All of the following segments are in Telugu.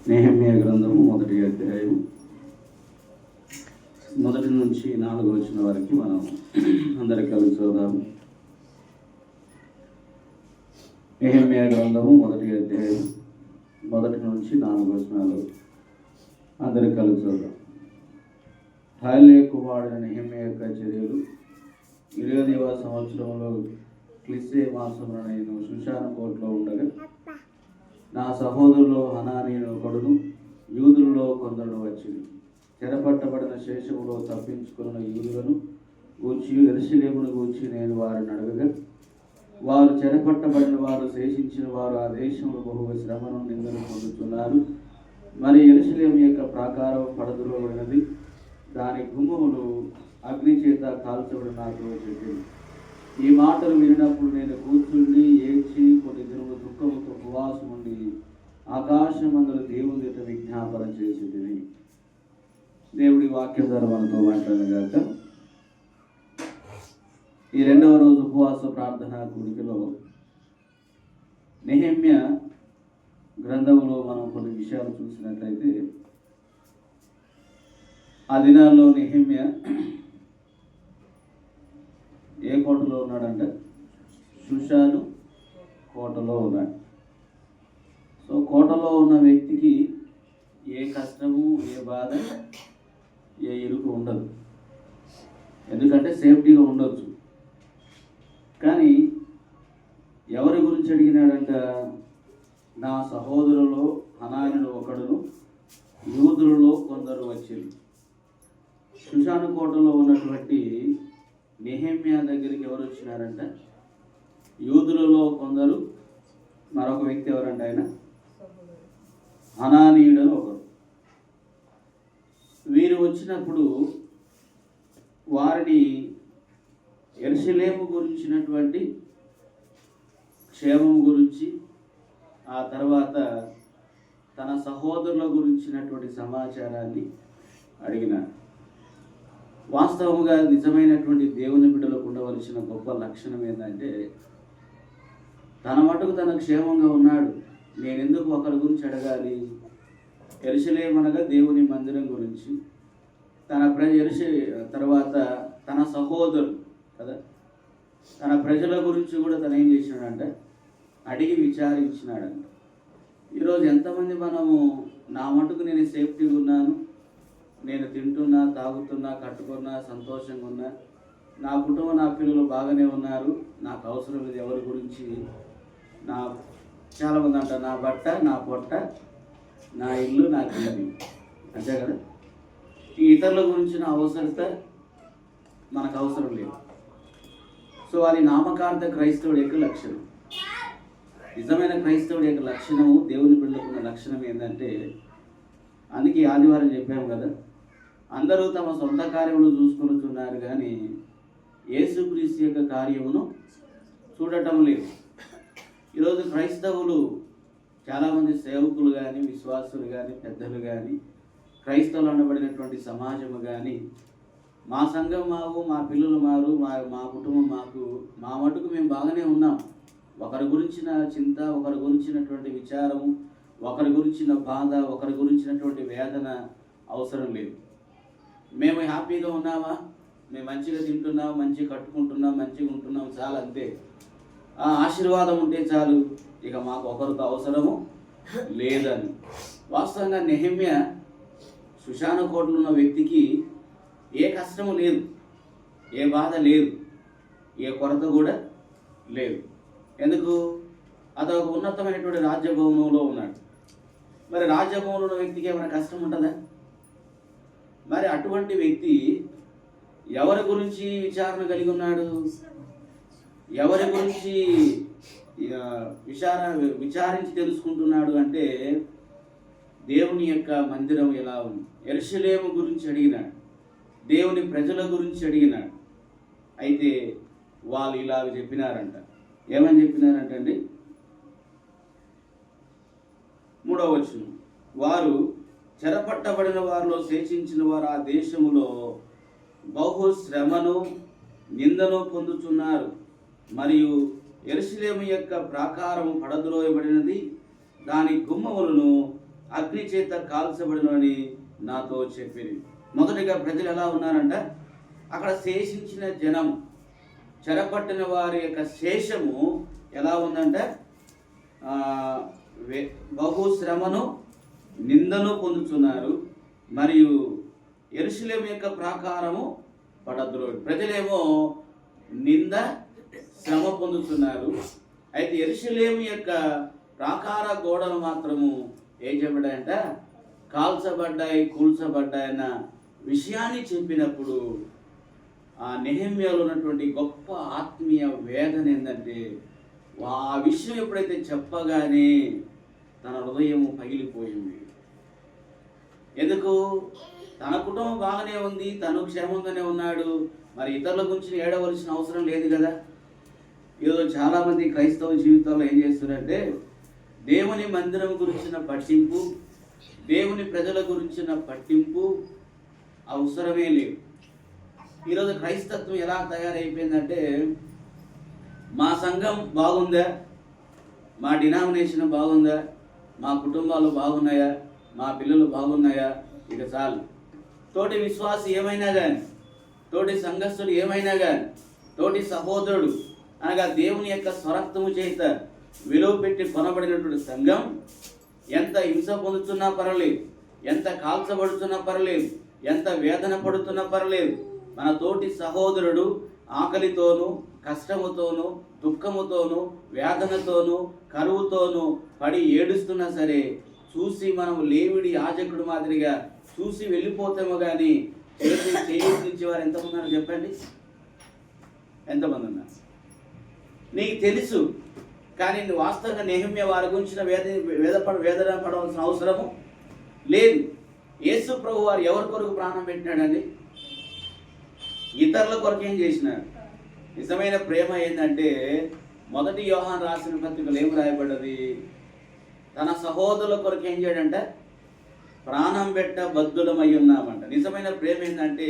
నెహెమ్యా గ్రంథము 1వ అధ్యాయం 1 నుంచి 4 వచ్చిన వరకు మనం అందరి కలిసి చూద్దాము. నెహెమ్యా గ్రంథము 1వ అధ్యాయం 1 నుంచి 4 వచనాలు అందరి కలిసి చూద్దాం. హాలే కుమారుడైన నెహెమ్యా యొక్క చర్యలు. 20వ సంవత్సరంలో క్లిస్సే మాసమున నేను షూషాను కోటలో ఉండగా నా సహోదరులు హనానీయుని ఒకడును యూదులలో కొందరు వచ్చింది. చెరపట్టబడిన శేషములో తప్పించుకున్న యూదులను గూర్చి యెరూషలేమును గూర్చి నేను వారిని అడగగా, వారు చెరపట్టబడిన వారు శేషించిన వారు ఆ దేశంలో బహుగా శ్రమను నిందలు పొందుతున్నారు. మరి యెరూషలేము యొక్క ప్రాకారం పడద్రోయబడినది, దాని గుమ్మములు అగ్ని చేత కాల్చబడి నాకు చెప్పింది. ఈ మాటలు వినినప్పుడు నేను కూర్చుండి ఏడ్చి కొన్ని దినములు దుఃఖముతో ఉపవాసం ఉండి ఆకాశమందుల దేవుని యొక్క విజ్ఞాపన చేసేది. దేవుడి వాక్యం ద్వారా మనతో మాట్లాడగాక. ఈ 2వ రోజు ఉపవాస ప్రార్థన కూడికలో నెహెమ్యా గ్రంథంలో మనం కొన్ని విషయాలు చూసినట్లయితే, ఆ దినాల్లో నెహెమ్యా ఏ కోటలో ఉన్నాడంటే షూషాను కోటలో ఉన్నాడు. సో కోటలో ఉన్న వ్యక్తికి ఏ కష్టము, ఏ బాధ, ఏ ఇరుకు ఉండదు. ఎందుకంటే సేఫ్టీగా ఉండొచ్చు. కానీ ఎవరి గురించి అడిగినాడంట? నా సహోదరులో హనానీయుడు ఒకడును యూదులలో కొందరు వచ్చింది. షూషాను కోటలో ఉన్నటువంటి నెహెమ్యా దగ్గరికి ఎవరు వచ్చినారంట? యూదులలో కొందరు. మరొక వ్యక్తి ఎవరంటే ఆయన హనానీయుడు ఒకరు. వీరు వచ్చినప్పుడు వారిని యెరూషలేము గురించినటువంటి క్షేమం గురించి, ఆ తర్వాత తన సహోదరుల గురించినటువంటి సమాచారాన్ని అడిగినారు. వాస్తవంగా నిజమైనటువంటి దేవుని బిడ్డలకు ఉండవలసిన గొప్ప లక్షణం ఏంటంటే, తన మటుకు తన క్షేమంగా ఉన్నాడు, నేనెందుకు ఒకరి గురించి అడగాలి? యెరూషలేము అనగా దేవుని మందిరం గురించి, తన తర్వాత తన సహోదరులు కదా, తన ప్రజల గురించి కూడా తను ఏం చేసినాడంటే అడిగి విచారించినాడంట. ఈరోజు ఎంతమంది మనము నా మటుకు నేను సేఫ్టీగా ఉన్నాను, నేను తింటున్నా, తాగుతున్నా, కట్టుకున్నా, సంతోషంగా ఉన్నా, నా కుటుంబం, నా పిల్లలు బాగానే ఉన్నారు, నాకు అవసరం లేదు ఎవరి గురించి. చాలామంది అంట నా బట్ట, నా పొట్ట, నా ఇల్లు, నా కిల్లి, అంతే కదా. ఈ ఇతరుల గురించిన అవసరత మనకు అవసరం లేదు. సో అది నామకార్థ క్రైస్తవుడి యొక్క లక్షణం. నిజమైన క్రైస్తవుడి యొక్క లక్షణము, దేవుని బిడ్డలకున్న లక్షణం ఏంటంటే, అందుకే ఆదివారం చెప్పాము కదా, అందరూ తమ సొంత కార్యములు చూసుకుంటున్నారు కానీ యేసుక్రీస్తు యొక్క కార్యమును చూడటం లేదు. ఈరోజు క్రైస్తవులు చాలామంది సేవకులు కానీ, విశ్వాసులు కానీ, పెద్దలు కానీ, క్రైస్తవులు అనబడినటువంటి సమాజము కానీ, మా సంఘం మాకు, మా పిల్లలు మారు, మా కుటుంబం మాకు, మా మటుకు మేము బాగానే ఉన్నాం, ఒకరి గురించిన చింత, ఒకరి గురించినటువంటి విచారము, ఒకరి గురించిన బాధ, ఒకరి గురించినటువంటి వేదన అవసరం లేదు. మేము హ్యాపీగా ఉన్నామా, మేము మంచిగా తింటున్నాం, మంచిగా కట్టుకుంటున్నాం, మంచిగా ఉంటున్నాం, చాలు, అంతే. ఆ ఆశీర్వాదం ఉంటే చాలు, ఇక మాకు ఒకరికి అవసరము లేదని. వాస్తవంగా నెహెమ్యా షూషాను కోటలో ఉన్న వ్యక్తికి ఏ కష్టము లేదు, ఏ బాధ లేదు, ఏ కొరత కూడా లేదు. ఎందుకు? అతను ఒక ఉన్నతమైనటువంటి రాజ్యభవనంలో ఉన్నాడు. మరి రాజ్యభవనంలో ఉన్న వ్యక్తికి ఏమైనా కష్టం ఉంటుందా? మరి అటువంటి వ్యక్తి ఎవరి గురించి విచారణ కలిగి ఉన్నాడు? ఎవరి గురించి విచారించి తెలుసుకుంటున్నాడు అంటే, దేవుని యొక్క మందిరం ఎలా ఉంది, యెరూషలేము గురించి అడిగినాడు, దేవుని ప్రజల గురించి అడిగినాడు. అయితే వాళ్ళు ఇలాగ చెప్పినారంట. ఏమని చెప్పినారంటే అండి, 3వ వచనం, వారు చెరపట్టబడిన వారిలో శేషించిన వారు ఆ దేశములో బహు శ్రమను నిందను పొందుతున్నారు. మరియు యెరూషలేము యొక్క ప్రాకారము పడద్రోయబడినది, దాని గుమ్మములను అగ్ని చేత కాల్చబడినని నాతో చెప్పింది. మొదటిగా ప్రజలు ఎలా ఉన్నారంట, అక్కడ శేషించిన జనం, చెరపట్టిన వారి యొక్క శేషము ఎలా ఉందంటే బహు శ్రమను నిందను పొందుతున్నారు, మరియు యెరూషలేము యొక్క ప్రాకారము పడద్రోడు. ప్రజలేమో నింద శ్రమ పొందుతున్నారు. అయితే యెరూషలేము యొక్క ప్రాకార గోడలు మాత్రము ఏం చెప్పాడంట, కాల్చబడ్డాయి, కూల్చబడ్డాయన్న విషయాన్ని చెప్పినప్పుడు ఆ నెహెమ్యాలో ఉన్నటువంటి గొప్ప ఆత్మీయ వేదన ఏంటంటే, ఆ విషయం ఎప్పుడైతే చెప్పగానే తన హృదయం పగిలిపోయింది. ఎందుకు? తన కుటుంబం బాగానే ఉంది, తను క్షేమంగానే ఉన్నాడు, మరి ఇతరుల గురించి ఏడవలసిన అవసరం లేదు కదా. ఈరోజు చాలామంది క్రైస్తవ జీవితాల్లో ఏం చేస్తున్నారంటే, దేవుని మందిరం గురించిన పట్టింపు, దేవుని ప్రజల గురించిన పట్టింపు అవసరమే లేదు. ఈరోజు క్రైస్తత్వం ఎలా తయారైపోయిందంటే, మా సంఘం బాగుందా, మా డినామినేషన్ బాగుందా, మా కుటుంబాలు బాగున్నాయా, మా పిల్లలు బాగున్నాయా, ఇక చాలు. తోటి విశ్వాసి ఏమైనా కానీ, తోటి సంఘస్థుడు ఏమైనా కానీ, తోటి సహోదరుడు అనగా దేవుని యొక్క స్వరక్తము చేత విలువ పెట్టి కొనబడినటువంటి సంఘం ఎంత హింస పొందుతున్నా పర్వాలేదు, ఎంత కాల్చబడుతున్నా పర్వాలేదు, ఎంత వేదన పడుతున్నా పర్వాలేదు, మన తోటి సహోదరుడు ఆకలితోనూ, కష్టముతోనూ, దుఃఖముతోనూ, వేదనతోనూ, కరువుతోనూ పడి ఏడుస్తున్నా సరే చూసి మనం లేవిడి యాజకుడు మాదిరిగా చూసి వెళ్ళిపోతామో కానీ చేయించే వారు ఎంతమంది ఉన్నారు చెప్పండి? ఎంతమంది ఉన్నారు? నీకు తెలుసు, కానీ నువ్వు వాస్తవంగా నెహెమ్యా వారి గురించిన వేదన పడవలసిన అవసరము లేదు. యేసు ప్రభు వారు ఎవరి కొరకు ప్రాణం పెట్టినాడండి? ఇతరుల కొరకు ఏం చేసినాడు? నిజమైన ప్రేమ ఏంటంటే, మొదటి యోహాను రాసిన పత్రికలు ఏం రాయబడ్డది? తన సహోదరుల కొరకు ఏం చేయడంట? ప్రాణం పెట్ట బద్ధులమై ఉన్నామంట. నిజమైన ప్రేమ ఏంటంటే,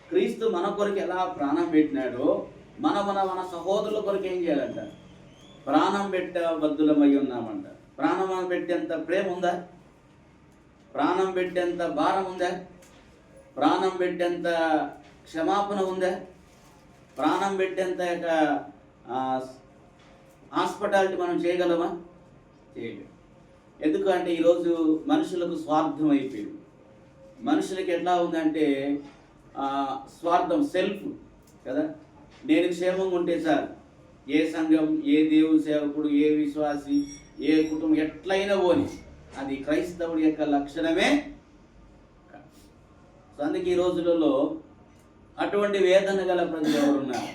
క్రీస్తు మన కొరకు ఎలా ప్రాణం పెట్టినాడో మన సహోదరుల కొరకు ఏం చేయాలంట? ప్రాణం పెట్ట బద్ధులమై ఉన్నామంట. ప్రాణం పెట్టేంత ప్రేమ ఉందా? ప్రాణం పెట్టేంత భారం ఉందా? ప్రాణం పెట్టేంత క్షమాపణ ఉందా? ప్రాణం పెట్టేంత యొక్క హాస్పిటాలిటీ మనం చేయగలమా? చేయలేము. ఎందుకంటే ఈరోజు మనుషులకు స్వార్థం అయిపోయింది. మనుషులకి ఎట్లా ఉందంటే స్వార్థం, సెల్ఫ్ కదా. నేను క్షేమంగా ఉంటే సార్, ఏ సంఘం, ఏ దేవుని సేవకుడు, ఏ విశ్వాసి, ఏ కుటుంబం ఎట్లయినా పోని, అది క్రైస్తవుడి యొక్క లక్షణమే. అందుకే ఈ రోజులలో అటువంటి వేదన గల ప్రజలు ఎవరున్నారు?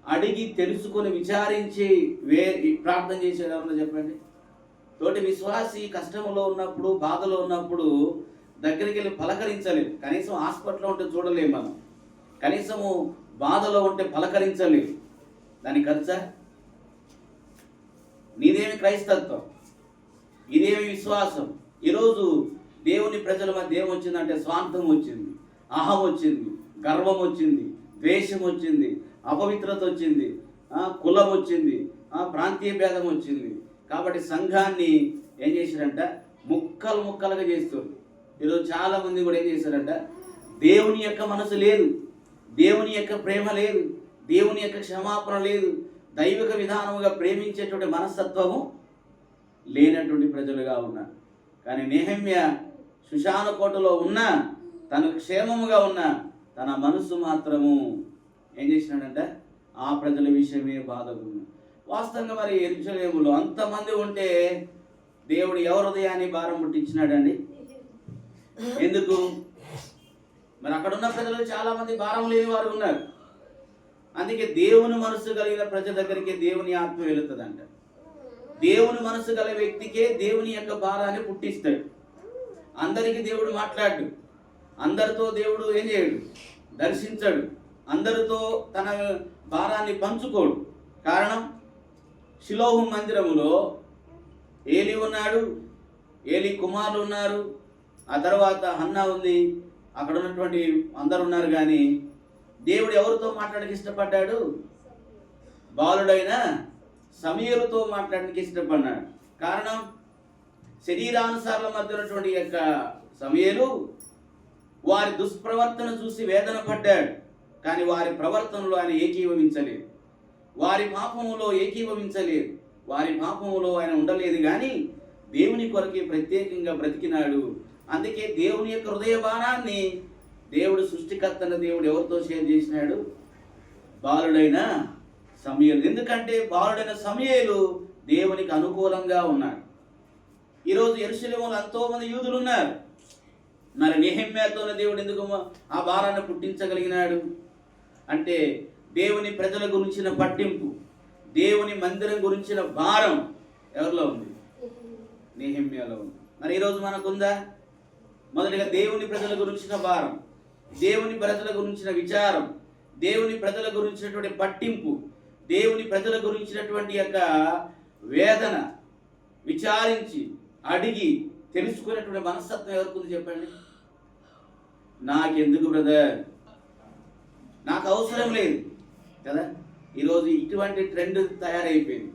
అడిగి తెలుసుకొని విచారించి ప్రార్థన చేసేది ఎవరన్నా చెప్పండి? తోటి విశ్వాసి కష్టంలో ఉన్నప్పుడు, బాధలో ఉన్నప్పుడు దగ్గరికి వెళ్ళి పలకరించలేదు. కనీసం హాస్పిటల్లో ఉంటే చూడలేము మనం, కనీసము బాధలో ఉంటే పలకరించలేదు. దాని ఖర్చా? నీదేమి క్రైస్తత్వం, ఇదేమి విశ్వాసం? ఈరోజు దేవుని ప్రజల మధ్య ఏమొచ్చిందంటే స్వార్థం వచ్చింది, అహం వచ్చింది, గర్వం వచ్చింది, ద్వేషం వచ్చింది, అపవిత్రత వచ్చింది, కులం వచ్చింది, ప్రాంతీయ భేదం వచ్చింది. కాబట్టి సంఘాన్ని ఏం చేశారంట? ముక్కలు ముక్కలుగా చేస్తారు. ఈరోజు చాలామంది కూడా ఏం చేశారంట? దేవుని యొక్క మనసు లేదు, దేవుని యొక్క ప్రేమ లేదు, దేవుని యొక్క క్షమాపణ లేదు, దైవిక విధానముగా ప్రేమించేటువంటి మనస్తత్వము లేనటువంటి ప్రజలుగా ఉన్నారు. కానీ నెహెమ్యా షుషాను కోటలో ఉన్న, తను క్షేమముగా ఉన్న తన మనసు మాత్రము ఏం చేసినాడంట? ఆ ప్రజల విషయమే బాధకున్నాడు. వాస్తవంగా మరి యెరూషలేములో అంతమంది ఉంటే దేవుడు ఎవరి హృదయాన్ని భారం పుట్టించినాడండి? ఎందుకు? మరి అక్కడున్న ప్రజలు చాలామంది భారం లేని వారు ఉన్నారు. అందుకే దేవుని మనసు కలిగిన ప్రజల దగ్గరికి దేవుని ఆత్మ వెళుతుందంట. దేవుని మనసు గల వ్యక్తికే దేవుని యొక్క భారాన్ని పుట్టిస్తాడు. అందరికీ దేవుడు మాట్లాడు, అందరితో దేవుడు ఏం చేయడు? దర్శించడు, అందరితో తన భారాన్ని పంచుకోడు. కారణం, షిలోహు మందిరములో ఏలి ఉన్నాడు, ఏలి కుమారులు ఉన్నారు, ఆ తర్వాత హన్నా ఉంది, అక్కడ ఉన్నటువంటి అందరు ఉన్నారు. కానీ దేవుడు ఎవరితో మాట్లాడడానికి ఇష్టపడ్డాడు? బాలుడైన సమూయేలుతో మాట్లాడడానికి ఇష్టపడ్డాడు. కారణం, శరీరానుసారుల మధ్య ఉన్నటువంటి యొక్క సమయలు వారి దుష్ప్రవర్తన చూసి వేదన పడ్డాడు. కానీ వారి ప్రవర్తనలో ఆయన ఏకీభవించలేదు, వారి పాపములో ఏకీభవించలేదు, వారి పాపములో ఆయన ఉండలేదు. కానీ దేవుని కొరకే ప్రత్యేకంగా బ్రతికినాడు. అందుకే దేవుని యొక్క హృదయ భారాన్ని దేవుడు సృష్టికర్తన దేవుడు ఎవరితో షేర్ చేసినాడు? బాలుడైన సమూయేలు. ఎందుకంటే బాలుడైన సమూయేలు దేవునికి అనుకూలంగా ఉన్నాడు. ఈరోజు యెరూషలేములో ఎంతో మంది యూదులు ఉన్నారు. మరి నెహెమ్యాతోనే దేవుడు ఎందుకు ఆ భారాన్ని పుట్టించగలిగినాడు అంటే దేవుని ప్రజల గురించిన పట్టింపు, దేవుని మందిరం గురించిన భారం ఎవరిలో ఉంది? నెహెమ్యాలో ఉంది. మరి ఈరోజు మనకుందా? మొదటిగా దేవుని ప్రజల గురించిన భారం, దేవుని ప్రజల గురించిన విచారం, దేవుని ప్రజల గురించినటువంటి పట్టింపు, దేవుని ప్రజల గురించినటువంటి యొక్క వేదన విచారించి అడిగి తెలుసుకునేటువంటి మనస్తత్వం ఎవరికి ఉంది చెప్పండి? నాకెందుకు బ్రదర్, నాకు అవసరం లేదు కదా. ఈరోజు ఇటువంటి ట్రెండ్ తయారైపోయింది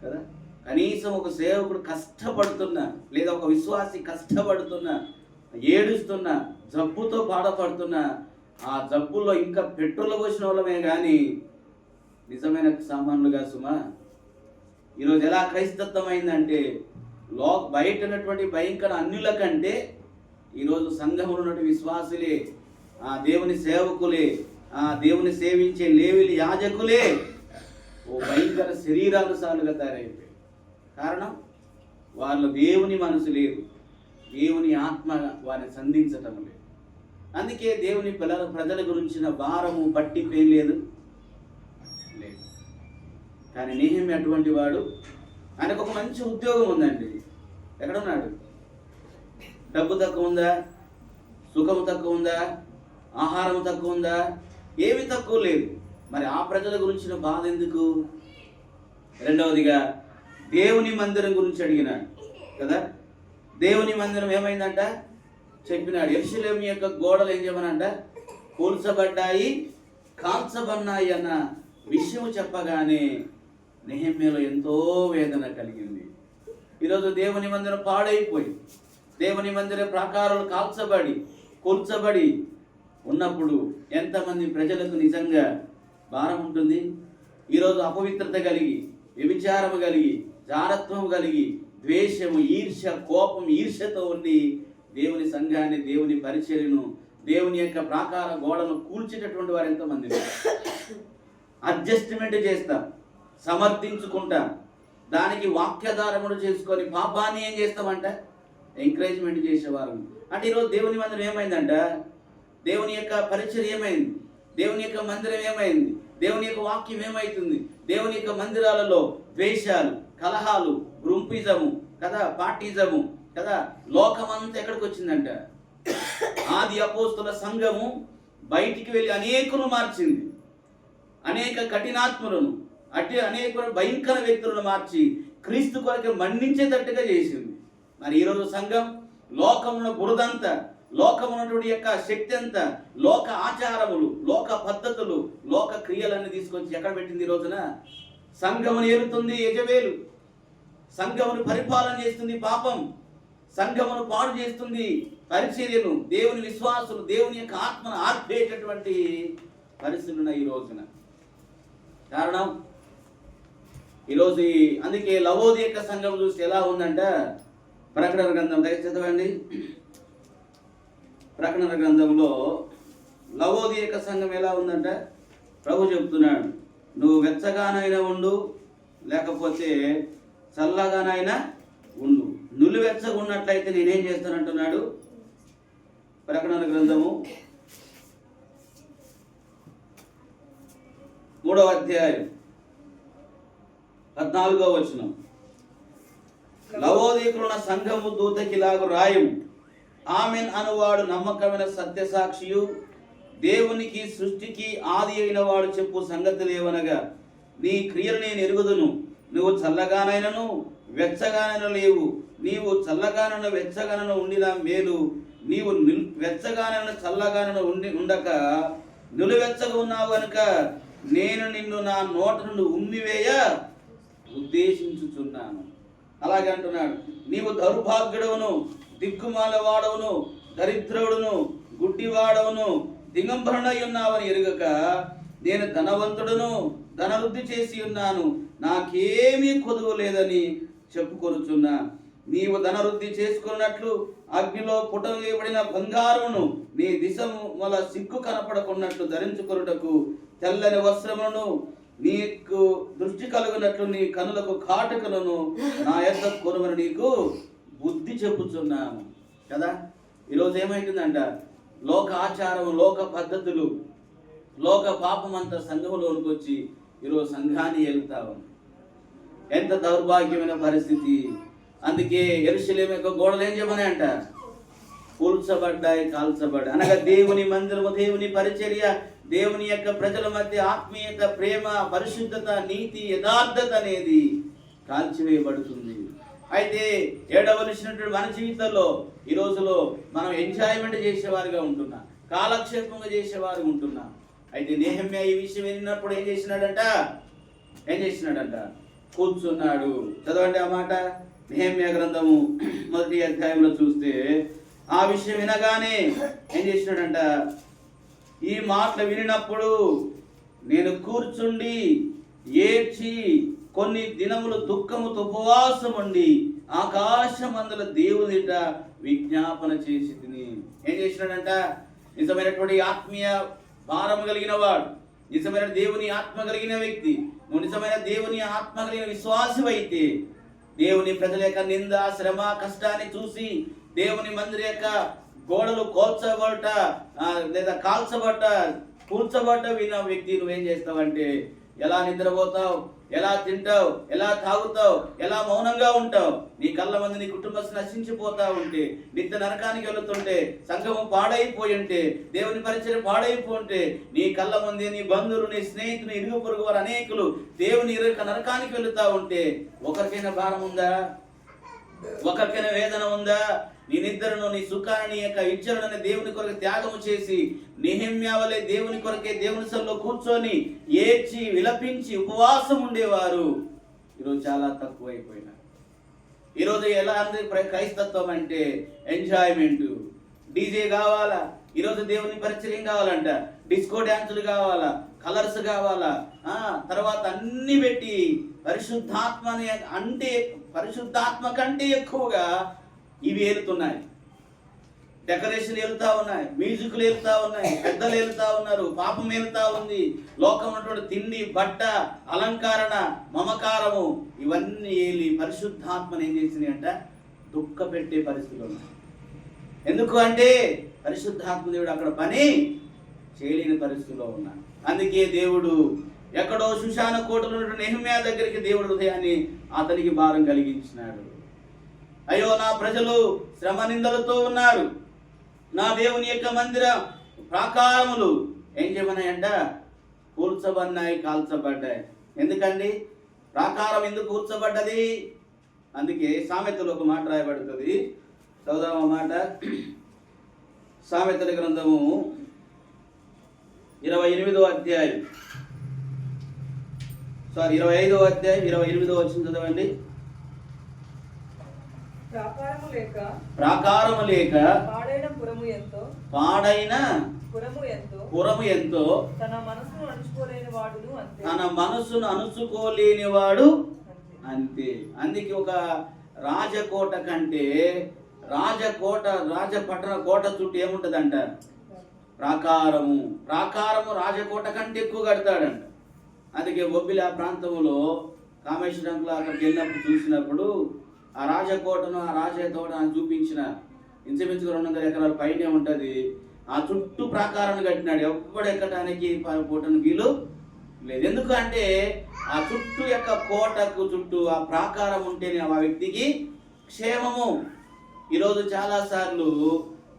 కదా. కనీసం ఒక సేవకుడు కష్టపడుతున్నా లేదా ఒక విశ్వాసి కష్టపడుతున్నా, ఏడుస్తున్నా, జబ్బుతో బాధపడుతున్నా, ఆ జబ్బుల్లో ఇంకా పెట్రోల్ పోసిన వాళ్ళమే కానీ నిజమైన సామాన్లుగా సుమా. ఈరోజు ఎలా క్రైస్తత్వం అయిందంటే బయట ఉన్నటువంటి భయంకర అన్యుల కంటే ఈరోజు సంఘంలో ఉన్నటువంటి విశ్వాసులే, ఆ దేవుని సేవకులే, ఆ దేవుని సేవించే లేవిలి యాజకులే ఓ భయంకర శరీరానుసారులుగా తయారైపోయారు. కారణం వాళ్ళు దేవుని మనసు లేదు, దేవుని ఆత్మ వారిని సంధించటం లేదు. అందుకే దేవుని ప్రజల గురించిన భారము పట్టింపు ఏం లేదు. కానీ నెహెమ్యా అటువంటి వాడు, ఆయనకు ఒక మంచి ఉద్యోగం ఉందండి. ఎక్కడున్నాడు? డబ్బు తక్కువ ఉందా? సుఖం తక్కువ ఉందా? ఆహారం తక్కువ ఉందా? ఏమి తక్కువ లేదు. మరి ఆ ప్రజల గురించిన బాధ ఎందుకు? రెండవదిగా దేవుని మందిరం గురించి అడిగినాడు కదా. దేవుని మందిరం ఏమైందంట చెప్పినాడు. యెరూషలేము యొక్క గోడలు ఏం చేయమనంట? కూల్చబడ్డాయి, కాల్చబడినాయి అన్న విషయం చెప్పగానే నెహెమ్యాలో ఎంతో వేదన కలిగింది. ఈరోజు దేవుని మందిరం పాడైపోయి, దేవుని మందిర ప్రాకారాలు కాల్చబడి కూల్చబడి ఉన్నప్పుడు ఎంతమంది ప్రజలకు నిజంగా భారం ఉంటుంది? ఈరోజు అపవిత్రత కలిగి, వ్యభిచారము కలిగి, జారత్వం కలిగి, ద్వేషము, ఈర్ష్య, కోపం, ఈర్ష్యతో ఉండి దేవుని సంఘాన్ని, దేవుని పరిచర్యను, దేవుని యొక్క ప్రాకార గోడను కూల్చేటటువంటి వారు ఎంతమంది? అడ్జస్ట్మెంట్ చేస్తాం, సమర్థించుకుంటాం, దానికి వాక్యాధారములు చేసుకొని పాపాన్ని ఏం చేస్తామంట? ఎంకరేజ్మెంట్ చేసేవారు. అంటే ఈరోజు దేవుని మందిరం ఏమైందంట? దేవుని యొక్క పరిచర్య ఏమైంది? దేవుని యొక్క మందిరం ఏమైంది? దేవుని యొక్క వాక్యం ఏమైతుంది? దేవుని యొక్క మందిరాలలో ద్వేషాలు, కలహాలు, గ్రూపిజము కదా, పార్టీజము కదా, లోకమంతా ఎక్కడికి వచ్చిందంట? ఆది అపోస్తుల సంఘము బయటికి వెళ్ళి అనేకులు మార్చింది, అనేక కఠినాత్ములను, అనేక భయంకర వ్యక్తులను మార్చి క్రీస్తు కొరకు మన్నించేటట్టుగా చేసింది. మరి ఈరోజు సంఘం లోకమున బురదంతా, లోకమునటువంటి యొక్క శక్తి అంతా, లోక ఆచారములు, లోక పద్ధతులు, లోక క్రియలన్నీ తీసుకొచ్చి ఎక్కడ పెట్టింది? ఈ రోజున సంఘమును ఏలుతుంది యెజబెలు, సంఘమును పరిపాలన చేస్తుంది పాపం, సంఘమును పాడు చేస్తుంది పరిచర్యను, దేవుని విశ్వాసులు, దేవుని యొక్క ఆత్మను ఆర్పేటటువంటి పరిస్థితులు ఈ రోజున. కారణం ఈరోజు అందుకే లవోదిక సంఘం చూస్తే ఎలా ఉందంట? ప్రకటన గ్రంథం దగ్గర చదవండి. ప్రకటన గ్రంథంలో లవోదిక సంఘం ఎలా ఉందంట? ప్రభు చెప్తున్నాడు, నువ్వు వెచ్చగానైనా ఉండు, లేకపోతే చల్లగానైనా ఉండు. నులివెచ్చగా ఉన్నట్లయితే నేనేం చేస్తానంటున్నాడు. ప్రకటన గ్రంథము 3వ అధ్యాయం 14వ వచనం. లవోదికలున్న సంఘము దూతకిలాగు రాయము, ఆమెన్ అనువాడు నమ్మకమైన సత్యసాక్షియు, దేవునికి సృష్టికి ఆది అయిన వాడు చెప్పు సంగతులేవనగా, నీ క్రియలు నేను ఎరుగుదును, నువ్వు చల్లగానైనను వెచ్చగానైనా లేవు. నీవు చల్లగానను వెచ్చగానను ఉండిన మేలు, నీవు వెచ్చగానను చల్లగానను ఉండక నిలువెచ్చగా ఉన్నావు కనుక నేను నిన్ను నా నోట నుండి ఉమ్మివేయ ఉద్దేశించుచున్నాను. అలాగే అంటున్నాడు నీవు దౌర్భాగ్యుడవును, దిక్కుమాలవాడవును, దరిద్రుడును, గుడ్డివాడవును, దిగంబరుడై ఉన్నావని ఎరుగక నేను ధనవంతుడును, ధనవృద్ధి చేసి ఉన్నాను, నాకేమీ కొదువు లేదని చెప్పుకొనుచున్నా. నీవు ధనవృద్ధి చేసుకున్నట్లు అగ్నిలో పుటవేయబడిన బంగారమును నీ దిశముల సిగ్గు కనపడకున్నట్లు ధరించుకొనుటకు తెల్లని వస్త్రములను, నీకు దృష్టి కలుగునట్లు నీ కనులకు కాటుకలను నా యొద్ద కొనుమని నీకు బుద్ధి చెప్పుచున్నాము. కదా, ఈరోజు ఏమైతుందంట, లోక ఆచారం, లోక పద్ధతులు, లోక పాపం అంతా సంఘంలోనికి వచ్చి ఈరోజు సంఘాన్ని వెళ్తావు. ఎంత దౌర్భాగ్యమైన పరిస్థితి. అందుకే యెరూషలేము యొక్క గోడలు ఏం చెప్పని అంట, కూల్చబడ్డాయి, కాల్చబడ్డాయి. అనగా దేవుని మందిరము, దేవుని పరిచర్య, దేవుని యొక్క ప్రజల మధ్య ఆత్మీయత, ప్రేమ, పరిశుద్ధత, నీతి, యథార్థత అనేది కాల్చివేయబడుతుంది. అయితే ఏడవలసినటువంటి మన జీవితంలో ఈ రోజులో మనం ఎంజాయ్మెంట్ చేసేవారుగా ఉంటున్నాం, కాలక్షేపంగా చేసేవారు ఉంటున్నాం. అయితే నెహెమ్యా ఈ విషయం విన్నప్పుడు ఏం చేసినాడంట, కూర్చున్నాడు. చదవండి ఆ మాట. నెహెమ్యా గ్రంథము 1వ అధ్యాయంలో చూస్తే ఆ విషయం వినగానే ఏం చేసినాడంట, ఈ మాటలు వినినప్పుడు నేను కూర్చుండి ఏడ్చి కొన్ని దినములు దుఃఖముతో ఉపవాసం ఉండి ఆకాశమందుల దేవునిట విజ్ఞాపన చేసి తిని. ఏం చేసినాడంట, నిజమైనటువంటి ఆత్మీయ భారం కలిగిన వాడు, నిజమైన దేవుని ఆత్మ కలిగిన వ్యక్తి, నువ్వు నిజమైన దేవుని ఆత్మ కలిగిన విశ్వాసం అయితే దేవుని ప్రజల యొక్క నింద, శ్రమ, కష్టాన్ని చూసి దేవుని మందిర యొక్క గోడలు కోల్చబట్ట లేదా కాల్చబట్ట, కూల్చబట్ట విన్న వ్యక్తి నువ్వేం చేస్తావంటే, ఎలా నిద్రపోతావు, ఎలా తింటావు, ఎలా తాగుతావు, ఎలా మౌనంగా ఉంటావు, నీ కళ్ళ మంది నీ కుటుంబం నశించిపోతా ఉంటే, నిత్య నరకానికి వెళుతుంటే, సంఘము పాడైపోయి ఉంటే, దేవుని పరిచయం పాడైపోతే, నీ కళ్ళ ముందే నీ బంధువులు, నీ స్నేహితులు, ఇరుగు పొరుగు వారు అనేకులు దేవుని నరకానికి వెళుతా ఉంటే ఒకరికైనా భారం ఉందా? ఒకరికైనా వేదన ఉందా? నీ నిద్రను, నీ సుఖాన్ని, నీ యొక్క ఇచ్చలను దేవుని కొరకు త్యాగము చేసి నెహెమ్యా వలె దేవుని కొరకే దేవుని సన్నిధిలో కూర్చొని ఏడ్చి విలపించి ఉపవాసం ఉండేవారు ఈరోజు చాలా తక్కువైపోయినారు. ఈరోజు ఎలా ఉంది క్రైస్తత్వం అంటే ఎంజాయ్మెంట్, డీజే కావాలా, ఈరోజు దేవుని పరిచయం కావాలంట, డిస్కో డ్యాన్సులు కావాలా, కలర్స్ కావాలా, తర్వాత అన్ని పెట్టి పరిశుద్ధాత్మ కంటే ఎక్కువగా ఇవి వెళ్తున్నాయి. డెకరేషన్ వెళ్తా ఉన్నాయి, మ్యూజిక్లు వెళ్తా ఉన్నాయి, పెద్దలు వెళ్తా ఉన్నారు, పాపం వెళ్తా ఉంది, లోకం ఉన్నటువంటి తిండి, బట్ట, అలంకరణ, మమకారము ఇవన్నీ వెళ్ళి పరిశుద్ధాత్మను ఏం చేసినాయి అంట, దుఃఖ పెట్టే పరిస్థితులు ఉన్నాయి. ఎందుకు అంటే పరిశుద్ధాత్మ దేవుడు అక్కడ పని చేయలేని పరిస్థితుల్లో ఉన్నాడు. అందుకే దేవుడు ఎక్కడో సుషాన కోటలో ఉన్నటువంటి నెహెమ్యా దగ్గరికి దేవుడు హృదయాన్ని అతనికి భారం కలిగించినాడు. అయ్యో, నా ప్రజలు శ్రమ నిందలతో ఉన్నారు, నా దేవుని యొక్క మందిర ప్రాకారములు ఏం చేయమన్నాయంట, కూల్చబడినాయి, కాల్చబడ్డాయి. ఎందుకండి ప్రాకారం ఎందుకు కూల్చబడ్డది? అందుకే సామెతలో ఒక మాట రాయబడుతుంది, చదువుదాం ఆ మాట. సామెతల గ్రంథము 25వ అధ్యాయం 25వ అధ్యాయం 28వ వచనం చదవండి. ప్రాకారము లేక పాడైన పురము ఎంతో తన మనసును అణుచుకోలేని వాడు అంతే. అందుకే ఒక రాజకోట కంటే రాజపట్టణ కోట చుట్టూ ఏముంటదంట, ప్రాకారము రాజకోట కంటే ఎక్కువ కడతాడంట. అందుకే బొబ్బిలి ఆ ప్రాంతంలో కామేశ్వరంలో అక్కడికి వెళ్ళినప్పుడు చూసినప్పుడు ఆ రాజకోటను, ఆ రాజతోటను చూపించిన ఇంచుమించు 200 ఎకరాల పైనే ఉంటుంది. ఆ చుట్టూ ప్రాకారాన్ని కట్టినాడు, ఎప్పుడు ఎక్కడానికి పోవటానికి వీలు లేదు. ఎందుకంటే ఆ చుట్టూ యొక్క కోటకు చుట్టూ ఆ ప్రాకారం ఉంటేనే ఆ వ్యక్తికి క్షేమము. ఈరోజు చాలాసార్లు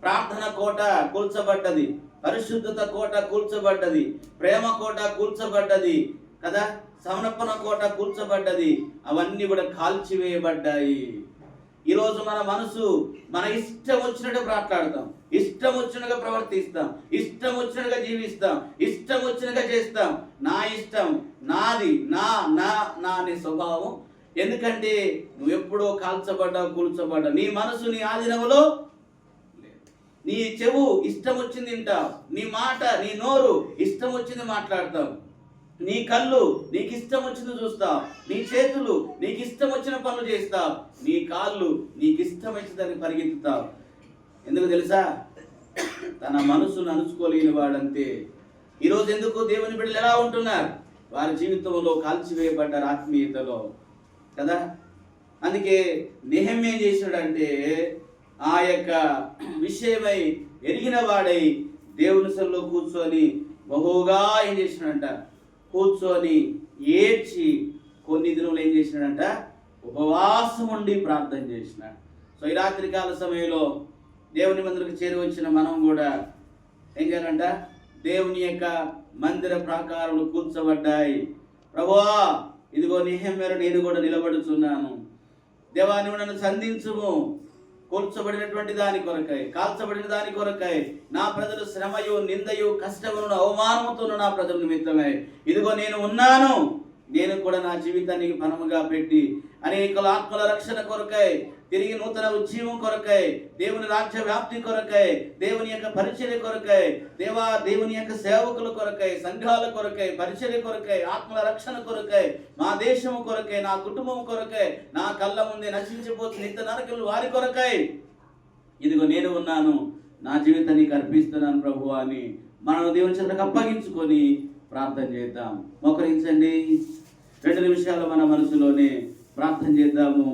ప్రార్థన కోట కూల్చబడ్డది, పరిశుద్ధత కోట కూల్చబడ్డది, ప్రేమ కోట కూల్చబడ్డది కదా, సమర్పణ కోట కూల్చబడ్డది. అవన్నీ కూడా కాల్చివేయబడ్డాయి. ఈరోజు మన మనసు మన ఇష్టం వచ్చినట్టు మాట్లాడతాం, ఇష్టం వచ్చినట్టుగా ప్రవర్తిస్తాం, ఇష్టం వచ్చినట్టుగా జీవిస్తాం, ఇష్టం వచ్చినట్టుగా చేస్తాం. నా ఇష్టం, నాది, నా నా నా అనే స్వభావం ఎందుకంటే నువ్వెప్పుడో కాల్చబడ్డావు, కూల్చబడ్డావు. నీ మనసు నీ ఆధీనంలో లేదు. నీ చెవు ఇష్టం వచ్చింది వింటావు, నీ మాట నీ నోరు ఇష్టం వచ్చింది మాట్లాడతావు, నీ కళ్ళు నీకు ఇష్టం వచ్చింది చూస్తావు, నీ చేతులు నీకు ఇష్టం వచ్చిన పనులు చేస్తావు, నీ కాళ్ళు నీకు ఇష్టం వచ్చిందని పరిగెత్తుతావు. ఎందుకు తెలుసా? తన మనసును అణుచుకోలేని వాడంతే. ఈరోజు ఎందుకు దేవుని బిడ్డలు ఎలా ఉంటున్నారు? వారి జీవితంలో కాల్చివేయబడ్డారు ఆత్మీయతలో కదా. అందుకే నెహెమ్యా ఏం చేశాడంటే ఆ యొక్క విషయమై ఎరిగిన వాడై దేవుని సన్నిధిలో కూర్చొని బహుగా ఏం చేసినాడంట, కూర్చొని ఏడ్చి కొన్ని దినములు ఏం చేసినాడంట, ఉపవాసం ఉండి ప్రార్థన చేసినాడు. సో ఈ రాత్రికాల సమయంలో దేవుని మందిరకు చేరి వచ్చిన మనం కూడా ఏం చేయాలంట, దేవుని యొక్క మందిర ప్రాకారాలు కూర్చోబడ్డాయి. ప్రభువా ఇదిగో నెహెమ్యా నేను కూడా నిలబడుచున్నాను, దేవా నువ్వు నన్ను సంధించుము, కూర్చోబడినటువంటి దాని కొరకై, కాల్చబడిన దాని కొరకై, నా ప్రజలు శ్రమయు నిందయు కష్టమును అవమానముతోను నా ప్రజల నిమిత్తమై ఇదిగో నేను ఉన్నాను. నేను కూడా నా జీవితాన్ని పణముగా పెట్టి అనేక ఆత్మల రక్షణ కొరకై, తిరిగి నూతన ఉజ్జీవం కొరకై, దేవుని రాజ్య వ్యాప్తి కొరకై, దేవుని యొక్క పరిచర్య కొరకై, దేవుని యొక్క సేవకుల కొరకై, సంఘాల కొరకై, పరిచర్య కొరకై, ఆత్మల రక్షణ కొరకై, మా దేశము కొరకై, నా కుటుంబం కొరకై, నా కళ్ళ ముందే నశించిపోతున్న నిత్య నరకులు వారి కొరకై ఇదిగో నేను ఉన్నాను, నా జీవితాన్ని అర్పిస్తున్నాను ప్రభు అని మనం దేవుని చేతులకు అప్పగించుకొని ప్రార్థన చేద్దాం. మోకరించండి. 2 నిమిషాలు మన మనసులోనే ప్రార్థన చేద్దాము.